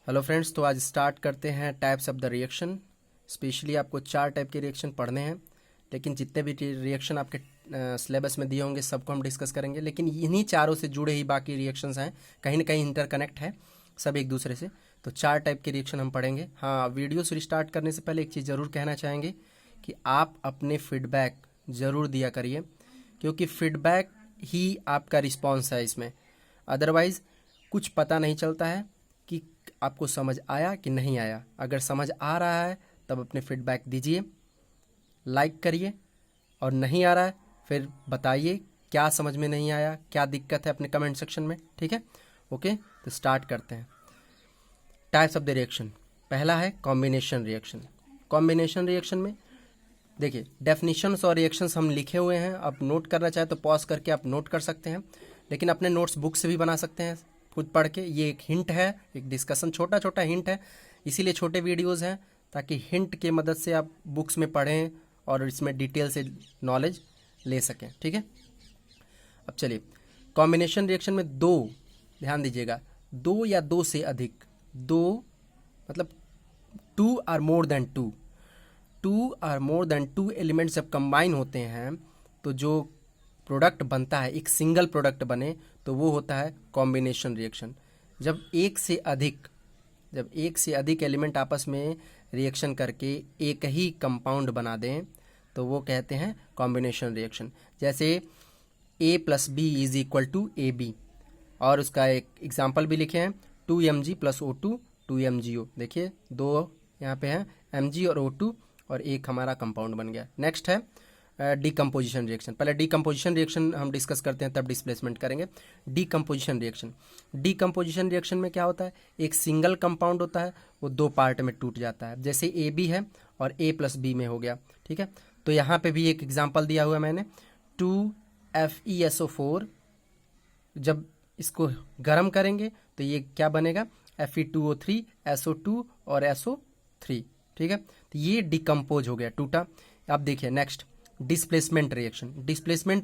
Hello friends, तो आज start करते हैं types of the reaction. Specially आपको 4 टाइप के रिएक्शन पढ़ने हैं, लेकिन जितने भी रिएक्शन आपके सिलेबस में दिए होंगे सबको हम डिस्कस करेंगे। लेकिन इन्हीं चारों से जुड़े ही बाकी रिएक्शंस हैं, कहीं ना कहीं इंटरकनेक्ट है सब एक दूसरे से। तो 4 टाइप के रिएक्शन हम पढ़ेंगे। हाँ, वीडियो से स्टार्ट करने से पहले एक चीज़ ज़रूर कहना चाहेंगे कि आप अपने फीडबैक ज़रूर दिया करिए, क्योंकि फीडबैक ही आपका रिस्पॉन्स है इसमें। अदरवाइज़ कुछ पता नहीं चलता है कि आपको समझ आया कि नहीं आया। अगर समझ आ रहा है तब अपने फीडबैक दीजिए, लाइक करिए, और नहीं आ रहा है फिर बताइए क्या समझ में नहीं आया, क्या दिक्कत है अपने कमेंट सेक्शन में। ठीक है, ओके। तो स्टार्ट करते हैं। Types of the reaction. पहला है कॉम्बिनेशन रिएक्शन। कॉम्बिनेशन रिएक्शन में देखिए डेफिनेशंस और रिएक्शंस हम लिखे हुए हैं। आप नोट करना चाहे तो पॉज करके आप नोट कर सकते हैं, लेकिन अपने नोट्स बुक से भी बना सकते हैं खुद पढ़ के। ये एक हिंट है, एक डिस्कशन, छोटा छोटा हिंट है, इसीलिए छोटे वीडियोस हैं, ताकि हिंट के मदद से आप बुक्स में पढ़ें और इसमें डिटेल से नॉलेज ले सकें। ठीक है, अब चलिए कॉम्बिनेशन रिएक्शन में दो, ध्यान दीजिएगा, दो या दो से अधिक, दो मतलब 2 or more than 2, 2 or more than 2 elements जब कंबाइन होते हैं तो जो प्रोडक्ट बनता है, एक सिंगल प्रोडक्ट बने, तो वो होता है कॉम्बिनेशन रिएक्शन। जब एक से अधिक एलिमेंट आपस में रिएक्शन करके एक ही कंपाउंड बना दें तो वो कहते हैं कॉम्बिनेशन रिएक्शन। जैसे A + B = AB, और उसका एक एग्जाम्पल भी लिखे हैं, 2Mg + O2 2MgO। देखिए दो यहाँ पे हैं Mg और O2, और एक हमारा कंपाउंड बन गया। नेक्स्ट है डीकम्पोजिशन रिएक्शन। पहले डीकम्पोजिशन रिएक्शन हम डिस्कस करते हैं, तब डिस्प्लेसमेंट करेंगे। डीकम्पोजिशन रिएक्शन में क्या होता है, एक सिंगल कंपाउंड होता है, वो 2 पार्ट में टूट जाता है। जैसे AB है और A + B में हो गया। ठीक है, तो यहाँ पे भी एक एग्जांपल दिया हुआ है मैंने, 2FeSO4। जब इसको गर्म करेंगे तो ये क्या बनेगा, Fe2O3 SO2 और SO3। ठीक है, तो ये डिकम्पोज हो गया, टूटा। अब देखिए नेक्स्ट डिस्प्लेसमेंट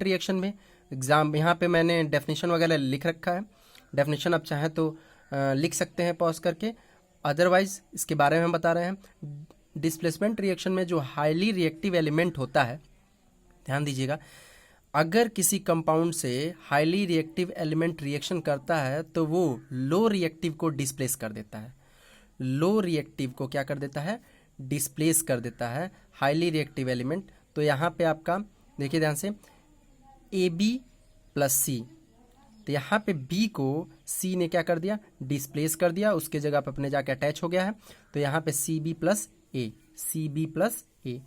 रिएक्शन में एग्जाम, यहाँ पे मैंने डेफिनेशन वगैरह लिख रखा है। डेफिनेशन आप चाहें तो लिख सकते हैं पॉज करके, अदरवाइज इसके बारे में हम बता रहे हैं। डिस्प्लेसमेंट रिएक्शन में जो हाईली रिएक्टिव एलिमेंट होता है, ध्यान दीजिएगा, अगर किसी कंपाउंड से हाईली रिएक्टिव एलिमेंट रिएक्शन करता है तो वो लो रिएक्टिव को डिस्प्लेस कर देता है। लो रिएक्टिव को क्या कर देता है, डिस्प्लेस कर देता है हाईली रिएक्टिव एलिमेंट। तो यहाँ पे आपका देखिए ध्यान से, AB + C, तो यहाँ पे B को C ने क्या कर दिया, डिस्प्लेस कर दिया, उसके जगह पे अपने जाके अटैच हो गया है। तो यहाँ पे CB + A।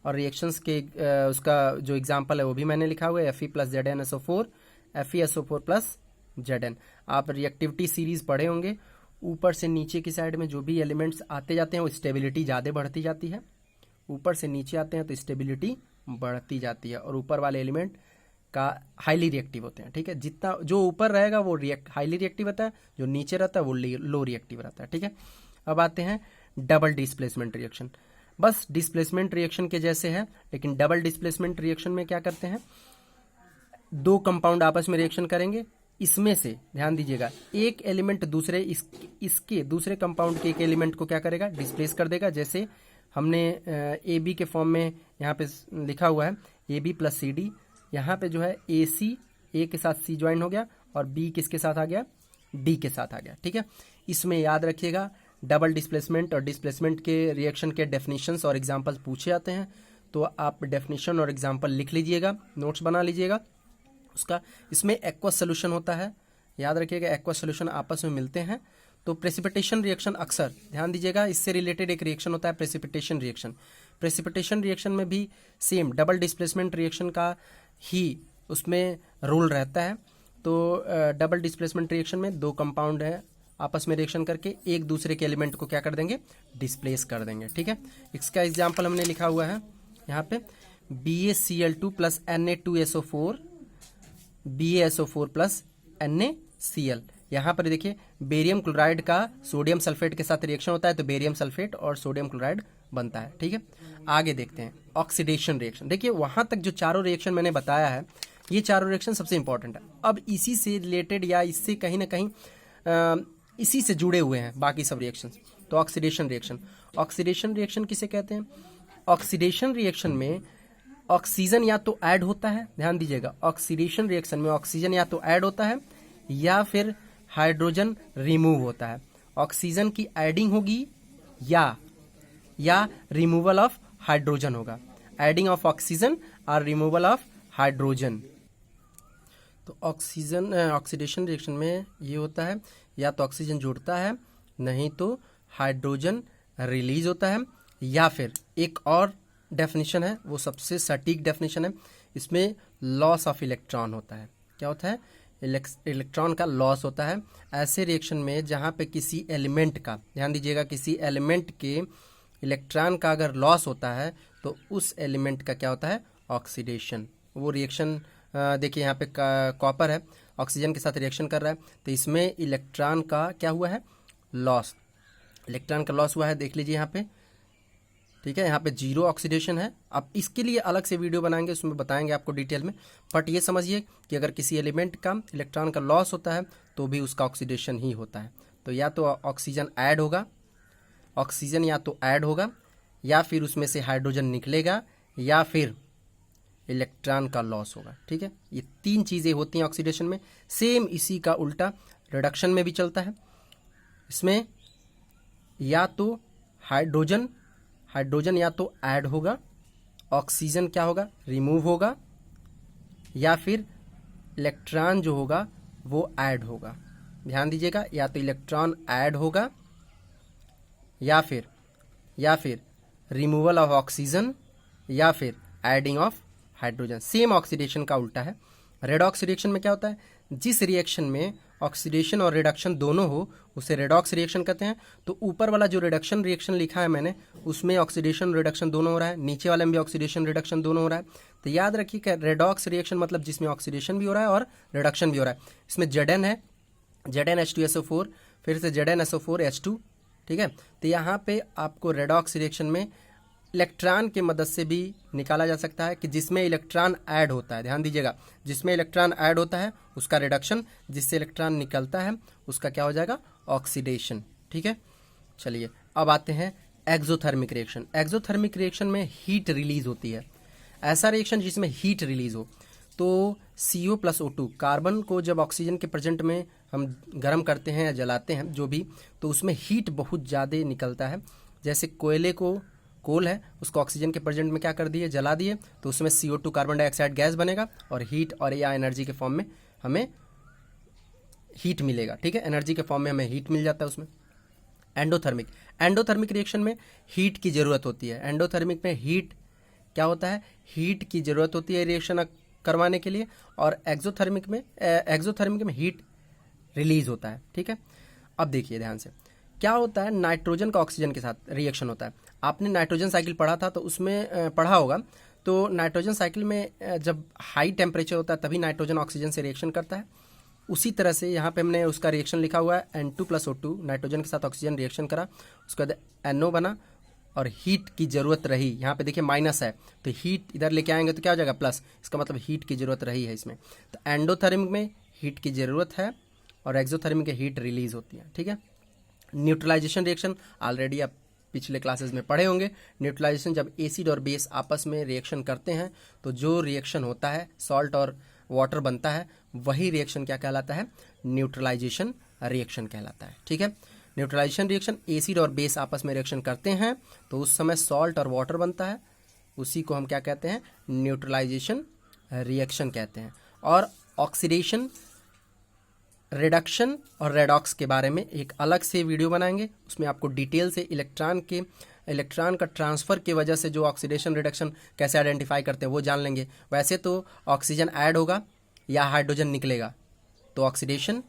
और रिएक्शंस के उसका जो एग्जांपल है वो भी मैंने लिखा हुआ है, Fe + ZnSO4, FeSO4 + Zn। आप रिएक्टिविटी सीरीज पढ़े होंगे, ऊपर से नीचे की साइड में जो भी एलिमेंट्स आते जाते हैं वो स्टेबिलिटी ज़्यादा बढ़ती जाती है। ऊपर से नीचे आते हैं तो स्टेबिलिटी बढ़ती जाती है, और ऊपर वाले एलिमेंट का हाईली रिएक्टिव होते हैं। ठीक है, जितना जो ऊपर रहेगा वो हाईली रिएक्टिव रहता है, जो नीचे रहता है वो लो रिएक्टिव रहता है। ठीक है, अब आते हैं डबल डिस्प्लेसमेंट रिएक्शन। बस डिस्प्लेसमेंट रिएक्शन के जैसे है, लेकिन डबल डिस्प्लेसमेंट रिएक्शन में क्या करते हैं, 2 कंपाउंड आपस में रिएक्शन करेंगे। इसमें से ध्यान दीजिएगा, एक एलिमेंट दूसरे इसके दूसरे कंपाउंड के एक एलिमेंट को क्या करेगा, डिस्प्लेस कर देगा। जैसे हमने AB के फॉर्म में यहाँ पे लिखा हुआ है AB + CD। यहाँ पे जो है AC, A के साथ C ज्वाइन हो गया, और B किसके साथ आ गया, D के साथ आ गया। ठीक है, इसमें याद रखिएगा डबल डिस्प्लेसमेंट और डिस्प्लेसमेंट के रिएक्शन के डेफिनेशंस और एग्जांपल्स पूछे जाते हैं, तो आप डेफिनेशन और एग्जांपल लिख लीजिएगा, नोट्स बना लीजिएगा उसका। इसमें एक्वस सोल्यूशन होता है, याद रखिएगा एक्वस सोल्यूशन आपस में मिलते हैं। तो प्रेसिपिटेशन रिएक्शन, अक्सर ध्यान दीजिएगा, इससे रिलेटेड एक रिएक्शन होता है प्रेसिपिटेशन रिएक्शन। प्रेसिपिटेशन रिएक्शन में भी सेम डबल डिस्प्लेसमेंट रिएक्शन का ही उसमें रोल रहता है। तो डबल डिस्प्लेसमेंट रिएक्शन में 2 कंपाउंड है आपस में रिएक्शन करके एक दूसरे के एलिमेंट को क्या कर देंगे, डिस्प्लेस कर देंगे। ठीक है, इसका एग्जाम्पल हमने लिखा हुआ है यहाँ पे, BaCl2 + Na2SO4 BaSO4 + NaCl। यहाँ पर देखिए बेरियम क्लोराइड का सोडियम सल्फेट के साथ रिएक्शन होता है, तो बेरियम सल्फेट और सोडियम क्लोराइड बनता है। ठीक है, आगे देखते हैं ऑक्सीडेशन रिएक्शन। देखिए वहां तक जो चारों रिएक्शन मैंने बताया है, ये चारों रिएक्शन सबसे इंपॉर्टेंट है। अब इसी से रिलेटेड या इससे कहीं ना कहीं इसी से जुड़े हुए हैं बाकी सब रिएक्शन। तो ऑक्सीडेशन रिएक्शन, ऑक्सीडेशन रिएक्शन किसे कहते हैं? ऑक्सीडेशन रिएक्शन में ऑक्सीजन या तो ऐड होता है, ध्यान दीजिएगा, ऑक्सीडेशन रिएक्शन में ऑक्सीजन या तो ऐड होता है या फिर हाइड्रोजन रिमूव होता है। ऑक्सीजन की एडिंग होगी या रिमूवल ऑफ हाइड्रोजन होगा, एडिंग ऑफ ऑक्सीजन और रिमूवल ऑफ हाइड्रोजन। तो ऑक्सीडेशन रिएक्शन में ये होता है, या तो ऑक्सीजन जुड़ता है, नहीं तो हाइड्रोजन रिलीज होता है, या फिर एक और डेफिनेशन है, वो सबसे सटीक डेफिनेशन है, इसमें लॉस ऑफ इलेक्ट्रॉन होता है। क्या होता है? इलेक्ट्रॉन का लॉस होता है ऐसे रिएक्शन में जहाँ पे किसी एलिमेंट का, ध्यान दीजिएगा, किसी एलिमेंट के इलेक्ट्रॉन का अगर लॉस होता है तो उस एलिमेंट का क्या होता है? ऑक्सीडेशन। वो रिएक्शन देखिए यहाँ पे कॉपर है, ऑक्सीजन के साथ रिएक्शन कर रहा है, तो इसमें इलेक्ट्रॉन का क्या हुआ है? लॉस। इलेक्ट्रॉन का लॉस हुआ है, देख लीजिए यहाँ पे, ठीक है, यहाँ पे 0 ऑक्सीडेशन है। अब इसके लिए अलग से वीडियो बनाएंगे, उसमें बताएंगे आपको डिटेल में, बट ये समझिए कि अगर किसी एलिमेंट का इलेक्ट्रॉन का लॉस होता है तो भी उसका ऑक्सीडेशन ही होता है। तो या तो ऑक्सीजन ऐड होगा, ऑक्सीजन या तो ऐड होगा, या फिर उसमें से हाइड्रोजन निकलेगा, या फिर इलेक्ट्रॉन का लॉस होगा। ठीक है, ये 3 चीज़ें होती हैं ऑक्सीडेशन में। सेम इसी का उल्टा रिडक्शन में भी चलता है। इसमें या तो हाइड्रोजन या तो ऐड होगा, ऑक्सीजन क्या होगा? रिमूव होगा, या फिर इलेक्ट्रॉन जो होगा वो ऐड होगा। ध्यान दीजिएगा, या तो इलेक्ट्रॉन ऐड होगा या फिर रिमूवल ऑफ ऑक्सीजन या फिर adding of hydrogen. Same oxidation का उल्टा है। रेडॉक्स रिएक्शन में क्या होता है? जिस रिएक्शन में ऑक्सीडेशन और रिडक्शन दोनों हो उसे रेडॉक्स रिएक्शन कहते हैं। तो ऊपर वाला जो रिडक्शन रिएक्शन लिखा है मैंने, उसमें ऑक्सीडेशन रिडक्शन दोनों हो रहा है, नीचे वाले में भी ऑक्सीडेशन रिडक्शन दोनों हो रहा है। तो याद रखिए कि रेडॉक्स रिएक्शन मतलब जिसमें ऑक्सीडेशन भी हो रहा है और रिडक्शन भी हो रहा है। इसमें Zn है, ZnH2SO4, फिर से ZnSO4H2, ठीक है। तो यहाँ पे आपको रेडॉक्स रिएक्शन में इलेक्ट्रॉन की मदद से भी निकाला जा सकता है कि जिसमें इलेक्ट्रॉन ऐड होता है, ध्यान दीजिएगा, जिसमें इलेक्ट्रॉन ऐड होता है उसका रिडक्शन, जिससे इलेक्ट्रॉन निकलता है उसका क्या हो जाएगा? ऑक्सीडेशन। ठीक है, चलिए अब आते हैं एक्सोथर्मिक रिएक्शन। एक्सोथर्मिक रिएक्शन में हीट रिलीज होती है। ऐसा रिएक्शन जिसमें हीट रिलीज हो, तो CO+O2 कार्बन को जब ऑक्सीजन के प्रेजेंट में हम गर्म करते हैं या जलाते हैं जो भी, तो उसमें हीट बहुत ज़्यादा निकलता है। जैसे कोयले को, कोल है, उसको ऑक्सीजन के प्रेजेंट में क्या कर दिए? जला दिए, तो उसमें CO2 कार्बन डाइऑक्साइड गैस बनेगा और हीट और या एनर्जी के फॉर्म में हमें हीट मिलेगा। ठीक है, एनर्जी के फॉर्म में हमें हीट मिल जाता है उसमें। एंडोथर्मिक रिएक्शन में हीट की ज़रूरत होती है। एंडोथर्मिक में हीट क्या होता है? हीट की ज़रूरत होती है रिएक्शन करवाने के लिए, और एक्सोथर्मिक में हीट रिलीज होता है। ठीक है, अब देखिए ध्यान से, क्या होता है? नाइट्रोजन का ऑक्सीजन के साथ रिएक्शन होता है। आपने नाइट्रोजन साइकिल पढ़ा था, तो उसमें पढ़ा होगा, तो नाइट्रोजन साइकिल में जब हाई टेम्परेचर होता है तभी नाइट्रोजन ऑक्सीजन से रिएक्शन करता है। उसी तरह से यहाँ पे हमने उसका रिएक्शन लिखा हुआ है, N2+O2, नाइट्रोजन के साथ ऑक्सीजन रिएक्शन करा, उसके बाद NO बना और हीट की ज़रूरत रही। यहाँ पे देखिए माइनस है, तो हीट इधर लेके आएंगे तो क्या हो जाएगा? प्लस। इसका मतलब हीट की ज़रूरत रही है इसमें। तो एंडोथर्मिक में हीट की ज़रूरत है और एक्सोथर्मिक में हीट रिलीज होती है। ठीक है, न्यूट्रलाइजेशन रिएक्शन ऑलरेडी आप पिछले क्लासेस में पढ़े होंगे। न्यूट्रलाइजेशन, जब एसिड और बेस आपस में रिएक्शन करते हैं तो जो रिएक्शन होता है, सॉल्ट और वाटर बनता है, वही रिएक्शन क्या कहलाता है? न्यूट्रलाइजेशन रिएक्शन कहलाता है। ठीक है, न्यूट्रलाइजेशन रिएक्शन, एसिड और बेस आपस में रिएक्शन करते हैं तो उस समय सॉल्ट और वाटर बनता है, उसी को हम क्या कहते हैं? न्यूट्रलाइजेशन रिएक्शन कहते हैं। और ऑक्सीडेशन, रिडक्शन और रेडॉक्स के बारे में एक अलग से वीडियो बनाएंगे, उसमें आपको डिटेल से इलेक्ट्रॉन का ट्रांसफ़र की वजह से जो ऑक्सीडेशन रिडक्शन कैसे आइडेंटिफाई करते हैं वो जान लेंगे। वैसे तो ऑक्सीजन ऐड होगा या हाइड्रोजन निकलेगा तो ऑक्सीडेशन,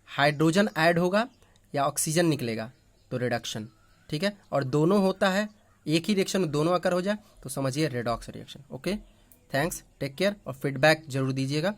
हाइड्रोजन ऐड होगा या ऑक्सीजन निकलेगा तो रिडक्शन। ठीक है, और दोनों होता है, एक ही रिएक्शन में दोनों अगर हो जाए तो समझिए redox reaction. Okay, thanks, take care, और फीडबैक जरूर दीजिएगा।